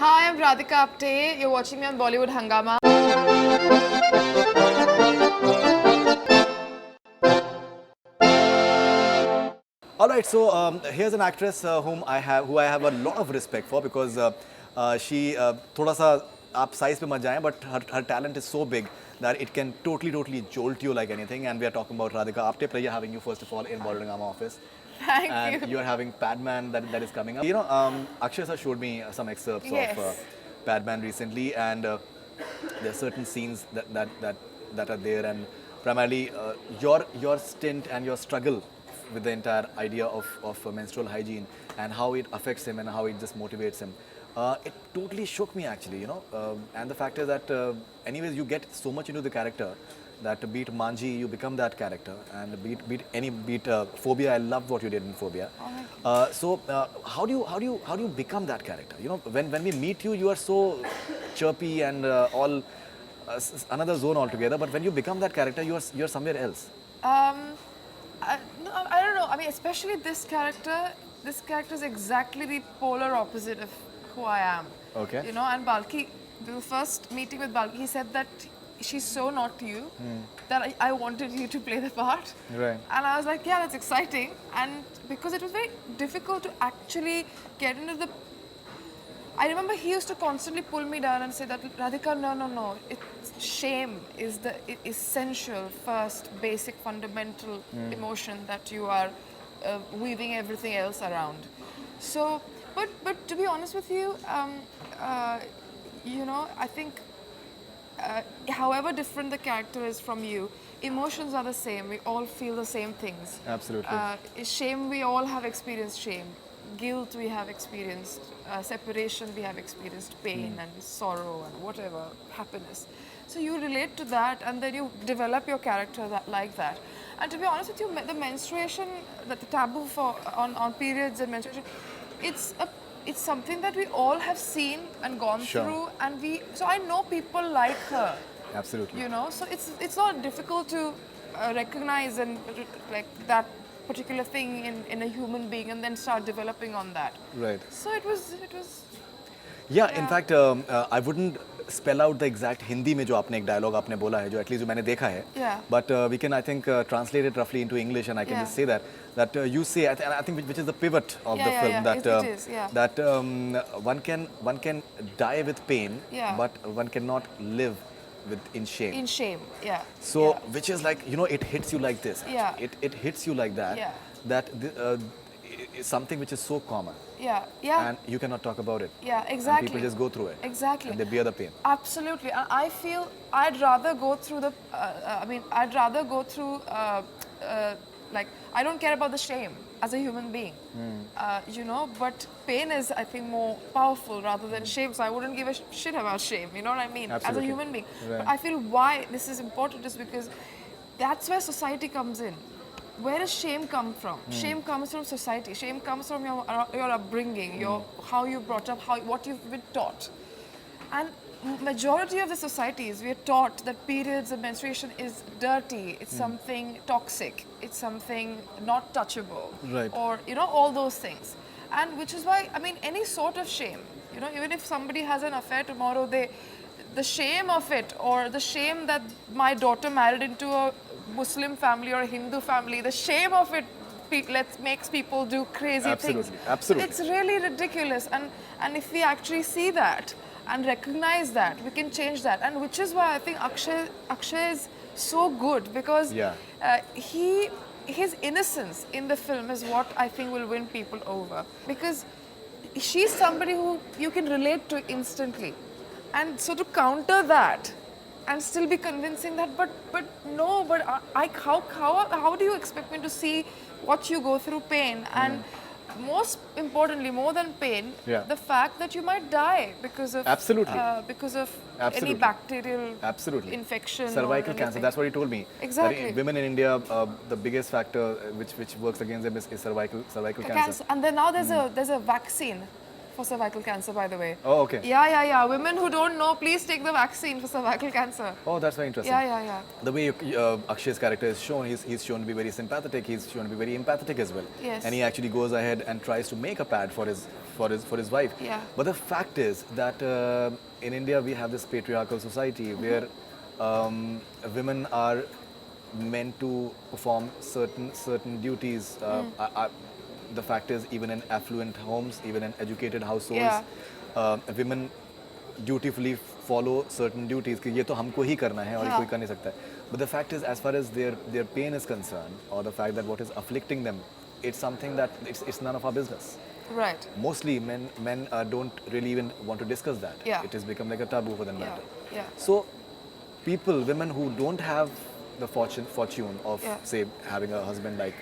Hi, I'm Radhika Apte. You're watching me on Bollywood Hungama. All right, so here's an actress who I have a lot of respect for because she थोड़ा सा आप size पे मत जाएं, but her talent is so big that it can totally jolt you like anything. And we are talking about Radhika Apte. Pleasure having you first of all in BollywoodHungama office. Thank And you. you're having Padman that is coming up. Akshay sir showed me some excerpts Yes. of Padman recently, and there are certain scenes that are there, and primarily your stint and your struggle with the entire idea of menstrual hygiene and how it affects him and how it just motivates him. It totally shook me actually. And the fact is that anyways you get so much into the character that beat Manji, you become that character, and beat Phobia. I loved what you did in Phobia. How do you become that character? When we meet you, you are so chirpy and all another zone altogether. But when you become that character, you're somewhere else. No, I don't know. I mean, especially this character. This character is exactly the polar opposite of who I am. Okay. And Balki, the first meeting with Balki, he said that she's so not you that I wanted you to play the part. Right. And I was like, yeah, that's exciting. And because it was very difficult to actually get into the... I remember he used to constantly pull me down and say that, Radhika, no. Shame is the essential, first, basic, fundamental emotion that you are weaving everything else around. So, but to be honest with you, I think however different the character is from you, emotions are the same. We all feel the same things. Absolutely. Shame, we all have experienced shame. Guilt, we have experienced. Separation, we have experienced. Pain and sorrow and whatever, happiness. So you relate to that, and then you develop your character like that. And to be honest with you, the menstruation, the taboo on periods and menstruation, it's something that we all have seen and gone through, and so I know people like her. Absolutely. So it's not difficult to recognize and like that particular thing in a human being and then start developing on that. Right. So it was. Yeah, in fact, I wouldn't spell out the exact Hindi में जो आपने एक dialogue आपने बोला है, जो at least जो मैंने देखा है. Yeah. But we can, I think, translate it roughly into English, and I can just say that you say, I think, which is the pivot of the film, that it is, yeah. that one can die with pain, but one cannot live in shame. In shame, yeah. So, which is like, it hits you like this. Yeah. It hits you like that. Yeah. That is something which is so common. Yeah. And you cannot talk about it. Yeah, exactly. And people just go through it. Exactly. And they bear the pain. Absolutely. And I feel I'd rather go through like, I don't care about the shame as a human being, but pain is, I think, more powerful rather than shame. So I wouldn't give a shit about shame, you know what I mean? Absolutely. As a human being. Right. But I feel why this is important is because that's where society comes in. Where does shame come from? Shame comes from society. Shame comes from your upbringing, how you brought up, what you've been taught. And majority of the societies, we are taught that periods and menstruation is dirty, it's something toxic, it's something not touchable, right. Or all those things. And which is why, I mean, any sort of shame, even if somebody has an affair tomorrow, the shame of it, or the shame that my daughter married into a Muslim family or a Hindu family, the shame of it makes people do crazy things. Absolutely. It's really ridiculous, and if we actually see that and recognize that, we can change that. And which is why I think Akshay is so good, because his innocence in the film is what I think will win people over, because she's somebody who you can relate to instantly. And so to counter that and still be convincing that, but how do you expect me to see what you go through, pain, and most importantly, more than pain, the fact that you might die because of any bacterial infection, cervical cancer. That's what he told me. Exactly. That women in India, the biggest factor which works against them is cervical cancer. And then now there's a vaccine for cervical cancer, by the way. Oh, okay. Yeah. Women who don't know, please take the vaccine for cervical cancer. Oh, that's very interesting. Yeah. The way Akshay's character is shown, he's shown to be very sympathetic. He's shown to be very empathetic as well. Yes. And he actually goes ahead and tries to make a pad for his for his wife. Yeah. But the fact is that in India we have this patriarchal society where women are meant to perform certain duties. The fact is, even in affluent homes, even in educated households, women dutifully follow certain duties कि ये तो हमको ही करना है और कोई कर नहीं सकता है. But the fact is, as far as their pain is concerned, or the fact that what is afflicting them, it's something that it's none of our business. Right. Mostly men don't really even want to discuss that. Yeah. It has become like a taboo for them Yeah. matter. Yeah. So women who don't have the fortune of say having a husband like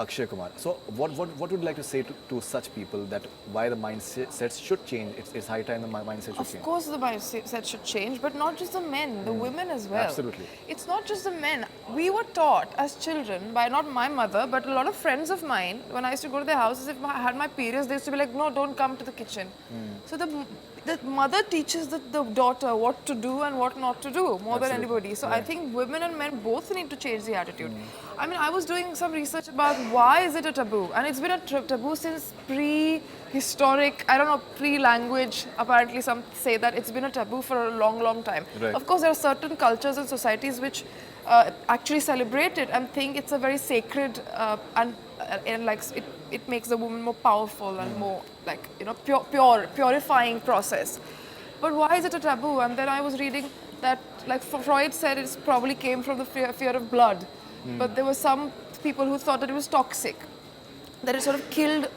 Akshay Kumar. So what would you like to say to such people, that why the mindsets should change? It's high time the mindset should change. Of course the mindset should change, but not just the men, the women as well. Absolutely. It's not just the men. We were taught as children by not my mother, but a lot of friends of mine, when I used to go to their houses, if I had my periods, they used to be like, no, don't come to the kitchen. So the mother teaches the daughter what to do and what not to do more than anybody. So I think women and men both need to change the attitude. I mean, I was doing some research about why is it a taboo, and it's been a taboo since prehistoric, I don't know, pre-language. Apparently some say that it's been a taboo for a long time. Right. Of course, there are certain cultures and societies which actually celebrate it and think it's a very sacred and like it makes the woman more powerful and more like, you know, purifying process. But why is it a taboo? And then I was reading that, like Freud said, it probably came from the fear of blood. But there were some people who thought that it was toxic, that it sort of killed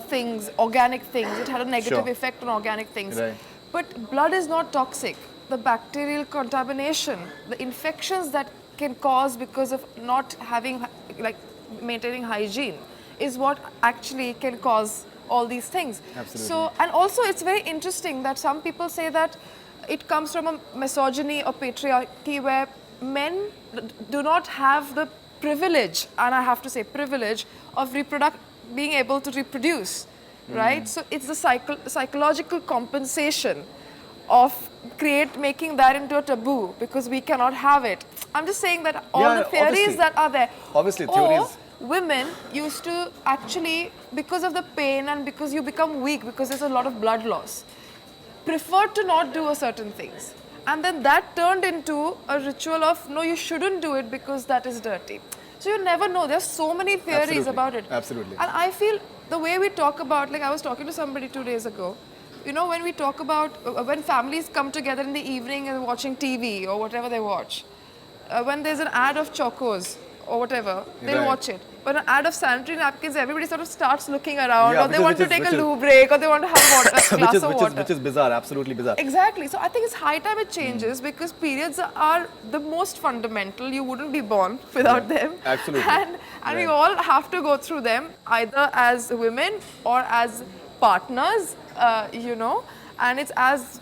things, organic things. It had a negative effect on organic things. Right. But blood is not toxic. The bacterial contamination, the infections that can cause because of not having, like, maintaining hygiene is what actually can cause all these things. Absolutely. So, and also it's very interesting that some people say that it comes from a misogyny or patriarchy where men do not have the privilege, and I have to say privilege, of being able to reproduce, right? So it's the psychological compensation of making that into a taboo because we cannot have it. I'm just saying that all the theories that are there. Obviously, or theories. Women used to actually, because of the pain and because you become weak, because there's a lot of blood loss, preferred to not do certain things. And then that turned into a ritual of, no, you shouldn't do it because that is dirty. So you never know. There's so many theories about it. Absolutely. And I feel the way we talk about, like I was talking to somebody 2 days ago, you know, when we talk about, when families come together in the evening and watching TV or whatever they watch, when there's an ad of chocos or whatever, they'll watch it. But an ad of sanitary napkins, everybody sort of starts looking around, or they want to take a loo break, or they want to have water, a glass of water. Which is bizarre, absolutely bizarre. Exactly. So I think it's high time it changes because periods are the most fundamental. You wouldn't be born without them. Absolutely. And we all have to go through them, either as women or as partners, you know, and it's as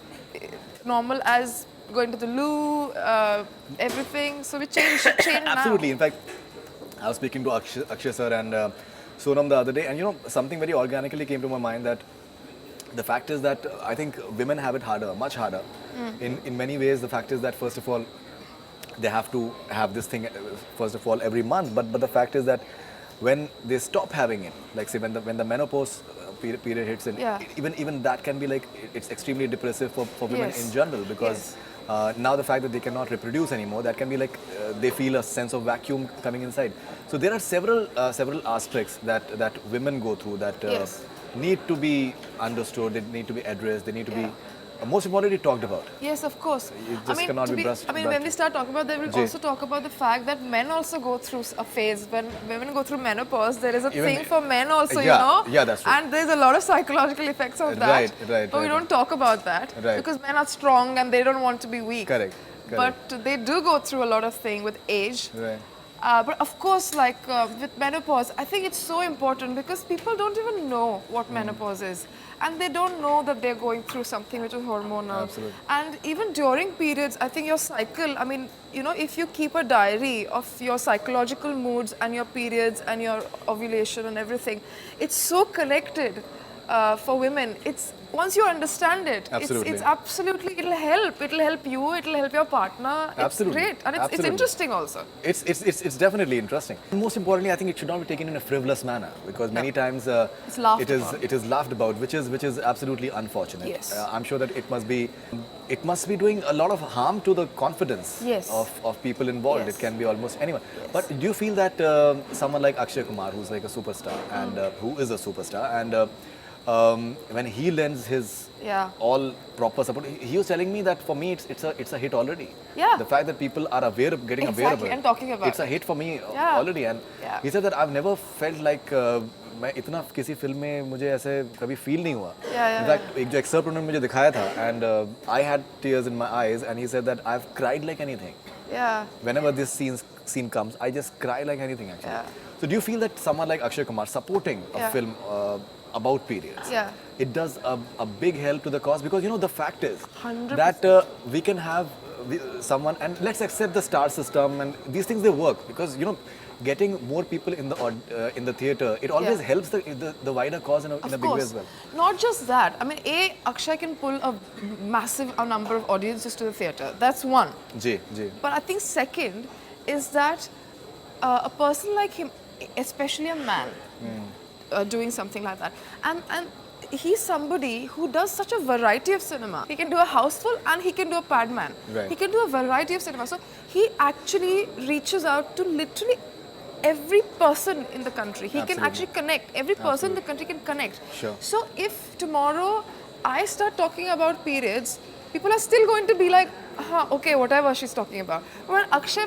normal as going to the loo, everything. So we change Absolutely. now. In fact, I was speaking to Akshay sir and Sonam the other day, and you know, something very organically came to my mind, that the fact is that I think women have it harder, much harder. In many ways, the fact is that first of all, they have to have this thing first of all every month. But the fact is that when they stop having it, like say when the menopause period hits in, even that can be like, it's extremely depressive for women in general, because now the fact that they cannot reproduce anymore, that can be like they feel a sense of vacuum coming inside. So there are several aspects that women go through that need to be understood, they need to be addressed, they need to be most importantly talked about. Yes, of course. It just cannot be brushed. I mean, when we start talking about that, we'll also talk about the fact that men also go through a phase. When women go through menopause, there is a thing for men also, you know. Yeah, that's true. And there's a lot of psychological effects of that. But we don't talk about that because men are strong and they don't want to be weak. Correct. But they do go through a lot of things with age. Right. But of course, like with menopause, I think it's so important because people don't even know what menopause is. And they don't know that they're going through something which is hormonal. Absolutely. And even during periods, I think your cycle, I mean, you know, if you keep a diary of your psychological moods and your periods and your ovulation and everything, it's so connected for women. It's once you understand it, Absolutely. it's absolutely, it'll help. It'll help you, it'll help your partner. Absolutely. It's great. And it's Absolutely. interesting also. It's definitely interesting. And most importantly, I think it should not be taken in a frivolous manner, because many times It's laughed about. it is laughed about, which is absolutely unfortunate. Yes. I'm sure that it must be doing a lot of harm to the confidence Yes. of people involved. Yes. It can be almost anyone. Yes. But do you feel that someone like Akshay Kumar, who's like a superstar and who is a superstar, and when he lends his Yeah. all proper support, he was telling me that for me it's a hit already. Yeah. The fact that people are aware of getting aware of Exactly, it, and talking about it's a hit for me Yeah. already. And Yeah. he said that I've never felt like मैं इतना किसी film में मुझे ऐसे कभी feel नहीं हुआ. Yeah. In fact एक जो एक्सर्प्ट उन्होंने मुझे दिखाया था, and I had tears in my eyes, and he said that I've cried like anything. Yeah. Whenever this scene comes, I just cry like anything actually. Yeah. So do you feel that someone like Akshay Kumar supporting a Yeah. film about periods, Yeah. it does a big help to the cause? Because the fact is 100%. that we can have someone, and let's accept the star system, and these things they work because getting more people in the theater, it always Yeah. helps the wider cause in a Of big way course. as well. Not just that. I mean, Akshay can pull a massive number of audiences to the theatre. That's one. Ji. But I think second is that a person like him, especially a man, doing something like that, and he's somebody who does such a variety of cinema. He can do a houseful and he can do a Padman. Right. He can do a variety of cinema. So he actually reaches out to literally every person in the country. He can Absolutely. actually connect. Every person in the country can connect. Sure. So if tomorrow I start talking about periods, people are still going to be like, okay, whatever she's talking about. When Akshay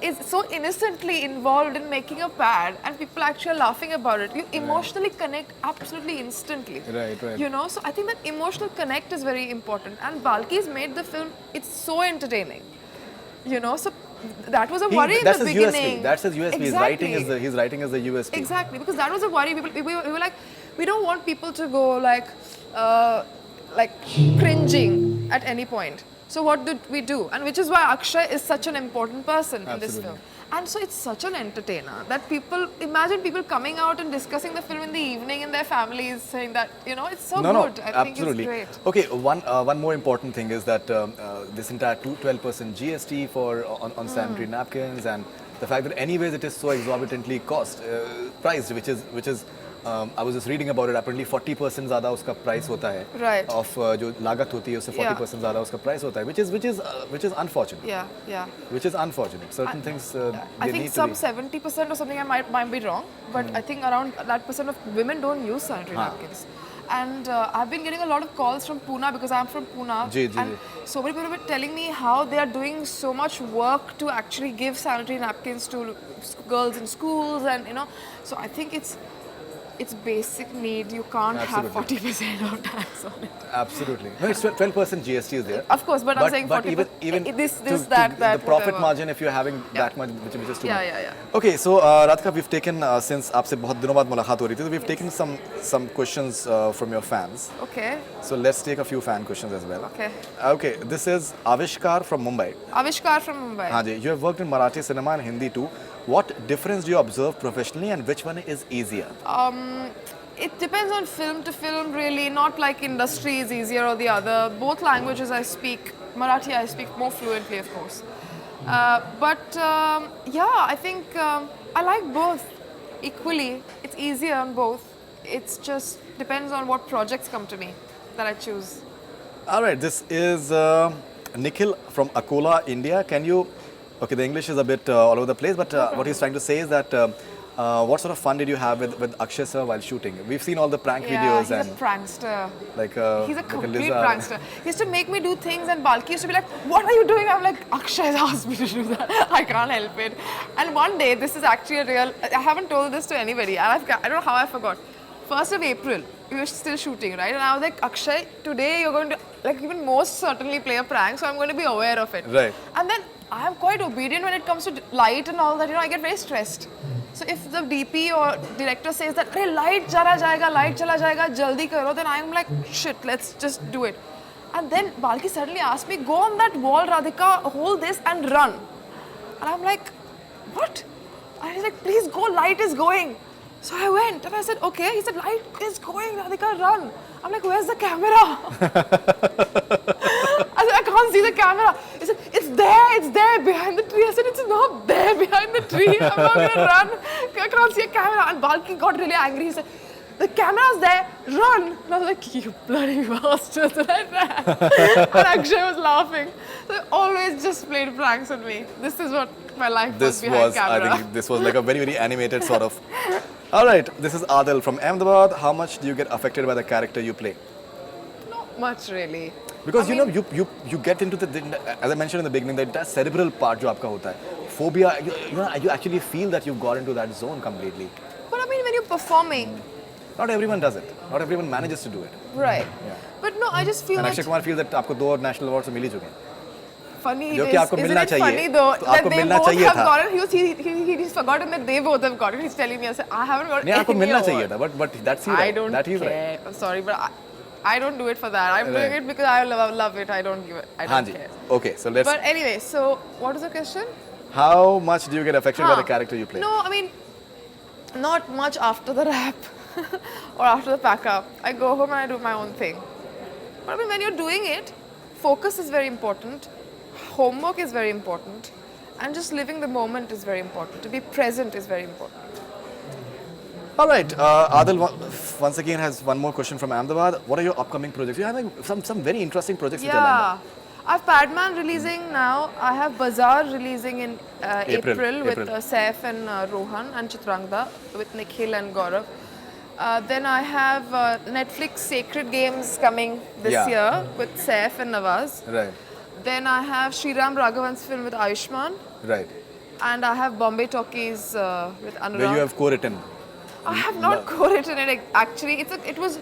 is so innocently involved in making a pad and people actually are laughing about it, you emotionally connect absolutely instantly. Right. So I think that emotional connect is very important. And Balki's made the film, it's so entertaining. So that was a worry in the beginning. That's his USP. Exactly. His writing is the USP. Exactly, because that was a worry. We were like, we don't want people to go like cringing at any point. So what did we do? And which is why Akshay is such an important person in this Absolutely. film. And so it's such an entertainer that imagine people coming out and discussing the film in the evening in their families, saying that, it's so good. I absolutely. think it's great. Okay, one more important thing is that this entire 12% GST on sanitary napkins, and the fact that anyways it is so exorbitantly priced, which is I was just reading about it. Apparently 40% ज़्यादा उसका price होता है. Right. Of जो लागत होती है उससे 40% ज़्यादा उसका price होता है, which is unfortunate. Yeah. Which is unfortunate. Certain things I they think need some to be. 70% or something, I might be wrong, but I think around that percent of women don't use sanitary napkins. And I've been getting a lot of calls from Pune because I'm from Pune. And so many people have been telling me how they are doing so much work to actually give sanitary napkins to girls in schools, and so I think it's basic need. You can't Absolutely. have 40% of tax on it. Absolutely. No, it's 12% GST is there. Of course, but I'm saying 40%. even that, the profit whatever. margin, if you're having that much, which is too much. Yeah. Okay, so Radhika, we've taken since आपसे बहुत दिनों बाद मुलाकात हो रही थी, so we've taken some questions from your fans. Okay. So let's take a few fan questions as well. Okay. Okay, this is Avishkar from Mumbai. Avishkar from Mumbai. हाँ जी, you have worked in Marathi cinema and Hindi too. What difference do you observe professionally, and which one is easier? It depends on film to film, really. Not like industry is easier or the other. Both languages I speak. Marathi I speak more fluently, of course. I think I like both equally. It's easier on both. It's just depends on what projects come to me that I choose. All right, this is Nikhil from Akola, India. Can you... Okay, the English is a bit all over the place, but what he's trying to say is that what sort of fun did you have with Akshay sir while shooting? We've seen all the prank videos. He's a prankster. He's a complete prankster. He used to make me do things, and Balki used to be like, "What are you doing?" I'm like, "Akshay has asked me to do that. I can't help it." And one day, this is actually a real... I haven't told this to anybody, and I don't know how I forgot. 1st of April, we were still shooting, right? And I was like, "Akshay, today you're going to even most certainly play a prank, so I'm going to be aware of it." Right. And then I am quite obedient when it comes to light and all that. I get very stressed. So if the DP or director says that, "Hey, light chala jayega, jaldi karo," then I'm like, "Shit, let's just do it." And then Balki suddenly asked me, "Go on that wall, Radhika, hold this and run." And I'm like, "What?" And he's like, "Please go, light is going." So I went and I said, okay. He said, light is going, Radhika, run. I'm like, where's the camera? I said, I can't see the camera. He said, it's there behind the tree. I said, it's not there behind the tree. I'm not going to run. I can't see a camera. And Balki got really angry. He said, the camera's there, run. And I was like, you bloody bastards. And I ran. And Akshay was laughing. So they always just played pranks on me. This is what my life was behind camera. I think this was like a very, very animated sort of. All right, this is Adil from Ahmedabad. How much do you get affected by the character you play? Not much really. Because you get into the, as I mentioned in the beginning, the entire cerebral part जो आपका होता है, phobia, you actually feel that you've got into that zone completely. But I mean, when you're performing, Not everyone does it. Not everyone manages to do it. right? Yeah. But no, I just feel And that Akshay Kumar feels that आपको 2 national awards मिल ही चुके हैं. funny जो is, कि आपको isn't मिलना it चाहिए. funny though तो that आपको they मिलना both चाहिए have था. gotten, he's forgotten that they both have gotten. He's telling me, I said, I haven't got नहीं आपको any मिलना award. चाहिए था. But that's he I right. don't That he's care. right. I'm sorry, but I don't do it for that. I'm Right. doing it because I love it. I don't give it. I हाँ don't ji. care. Okay, so let's. But anyway, so what is the question? How much do you get affected by Huh. the character you play? No, I mean, not much after the rap or after the pack up. I go home and I do my own thing. But I mean, when you're doing it, focus is very important, homework is very important, and just living the moment is very important. To be present is very important. All right, Adil once again has one more question from Ahmedabad. What are your upcoming projects? You have like some very interesting projects which are lined up. Yeah. I have Padman releasing now. I have Bazaar releasing in April with April. Saif and Rohan and Chitrangda with Nikhil and Gaurav. Then I have Netflix Sacred Games coming this Yeah. year with Saif and Nawaz. Right, Then I have Sriram Raghavan's film with Ayushman. right. And I have Bombay Talkies with Anurag. Where you have co-written. I have not co-written it actually. It was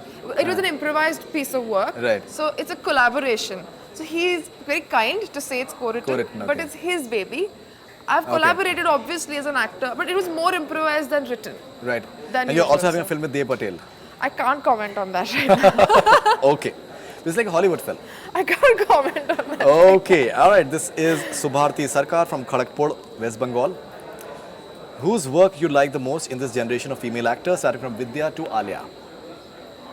an improvised piece of work. Right. So it's a collaboration. So he's very kind to say it's co-written, Co-written, but okay. it's his baby. I've collaborated obviously as an actor, but it was more improvised than written. Right. Than And you're also usual, having a so- film with Dev Patel. I can't comment on that right now. Okay. This is like a Hollywood film. I can't comment on that. Okay, all right. This is Subharti Sarkar from Kharagpur, West Bengal. Whose work you like the most in this generation of female actors, starting from Vidya to Alia?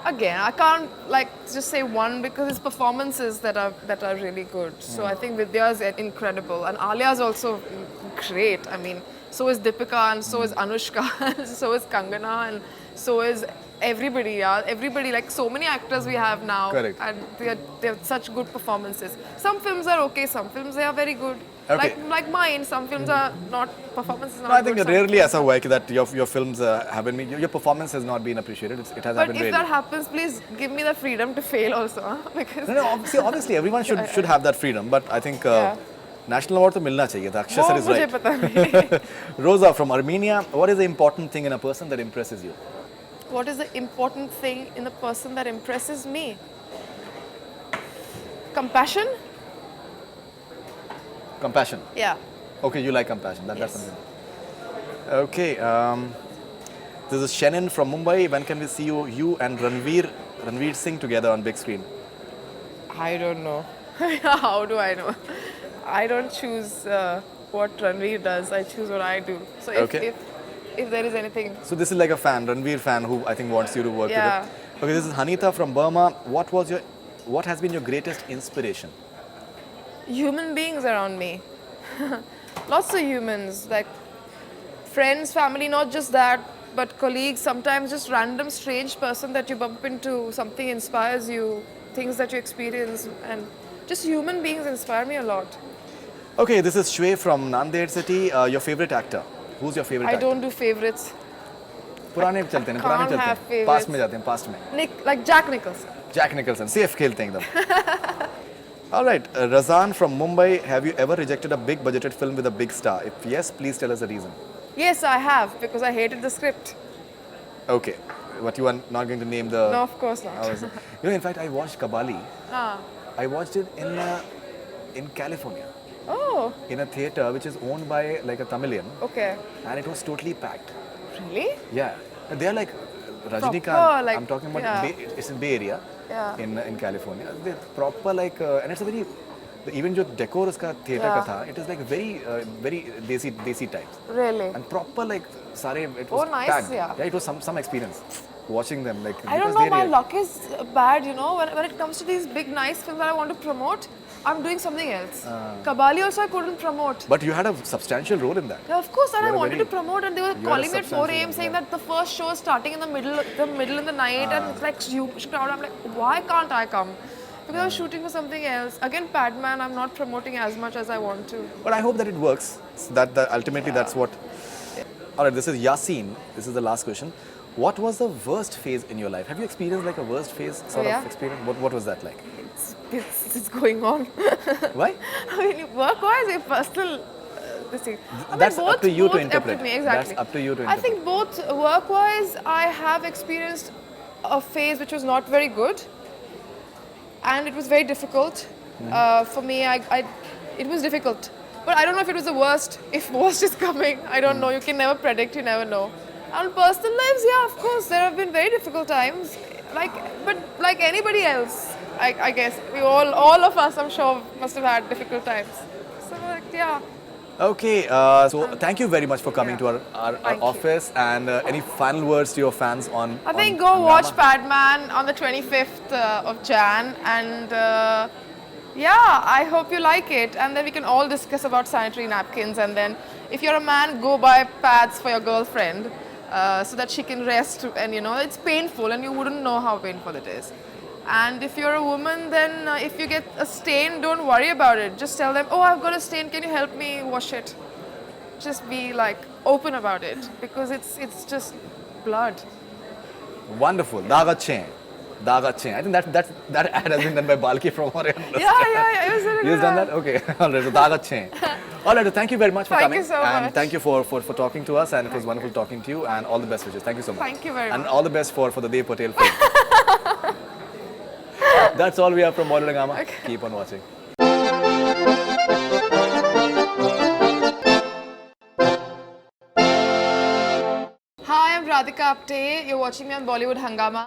Again, I can't like just say one because it's performances that are really good. So I think Vidya is incredible, and Alia is also great. I mean, so is Deepika, and so is Anushka, and so is Kangana, and so is everybody. Yeah, everybody. Like so many actors we have now, Correct. and they have such good performances. Some films are okay, some films they are very good. Okay. Like mine, some films are not performances. Not No, I think good, rarely ऐसा हुआ है कि that your films haven't been, your performance has not been appreciated. It has But happened if really. that happens, please give me the freedom to fail also, huh? Because No, obviously everyone should have that freedom, but I think Yeah. national award तो मिलना चाहिए था. Akshay sir वो is मुझे right. पता नहीं. Rosa from Armenia, what is the important thing in a person that impresses you? What is the important thing in a person that impresses me? Compassion? Compassion. Yeah. Okay, you like compassion. That's Yes. something. Okay. This is Shannon from Mumbai. When can we see you and Ranveer Singh together on big screen? I don't know. How do I know? I don't choose what Ranveer does. I choose what I do. So if there is anything, So this is like a fan, Ranveer fan, who I think wants you to work Yeah. with it. Okay, this is Hanita from Burma. What has been your greatest inspiration? human beings around me. Lots of humans, like friends, family, not just that, but colleagues, sometimes just random strange person that you bump into, something inspires you, things that you experience, and just human beings inspire me a lot. Okay, this is Shwe from Nanded City. Your favorite actor? Who's your favorite I actor? don't do favorites. पुराने चलते हैं, पुराने can't चलते have हैं. favorites. Past में जाते हैं, past में. Like Jack Nicholson. Jack Nicholson, safe खेलते हैं एकदम. All right, Razan from Mumbai. Have you ever rejected a big budgeted film with a big star? If yes, please tell us the reason. Yes, I have, because I hated the script. Okay, but you are not going to name the. No, of course not. In fact, I watched Kabali. Ah. I watched it in California, Oh, in a theater which is owned by like a Tamilian, okay. and it was totally packed. Really? Yeah, they are like Rajnikant. Proper, like, I'm talking about yeah. it's in Bay Area, Yeah. in California. They're proper like, and it's a very even जो decor उसका theatre Yeah. का था, it is like very desi types. Really? And proper like सारे it was Oh, nice, packed. yeah. It was some experience watching them like. I don't because know, my they- luck is bad, you know. When it comes to these big, nice films that I want to promote, I'm doing something else. Kabali also I couldn't promote. But you had a substantial role in that. Yeah, of course, and You I had a wanted very- to promote, and they were you had a calling me at 4 substantial a.m. role, saying yeah. that the first show is starting in the middle in the night, and it's like huge crowd. I'm like, why can't I come? Because I was shooting for something else. Again, Padman, I'm not promoting as much as I want to. But I hope that it works. So that ultimately that's what. All right, this is Yasin. This is the last question. What was the worst phase in your life? Have you experienced like a worst phase sort Yeah. of experience? What was that like? It's going on. Why? I mean, work-wise, your personal, this thing. I mean, That's up to you to both interpret. Up to me, exactly. That's up to you to I think both work-wise, I have experienced a phase which was not very good, and it was very difficult for me. It was difficult, but I don't know if it was the worst. If worst is coming, I don't know. You can never predict. You never know. On personal lives, yeah, of course, there have been very difficult times. But like anybody else, I guess we all of us, I'm sure, must have had difficult times. So like, yeah. Okay, so thank you very much for coming to our Thank you. office. And any final words to your fans on? I think on go watch Hungama? Padman on the 25th of Jan, and yeah, I hope you like it. And then we can all discuss about sanitary napkins. And then, if you're a man, go buy pads for your girlfriend so that she can rest. And you know, it's painful, and you wouldn't know how painful it is. And if you're a woman, then if you get a stain, don't worry about it. Just tell them, oh, I've got a stain. Can you help me wash it? Just be like open about it, because it's just blood. Wonderful. Dagache. Dagache. I think that ad has been done by Balki from Orion. Yeah, it was really You've good. done that? Okay. All right. So Dagache. All right. So thank you very much for Thank coming. you so and much. thank you for talking to us. And it was wonderful talking to you. And all the best wishes. Thank you so much. Thank you very And much. all the best for the Dev Patel film. That's all we have from BollywoodHungama. Okay. Keep on watching. Hi, I'm Radhika Apte. You're watching me on Bollywood Hungama.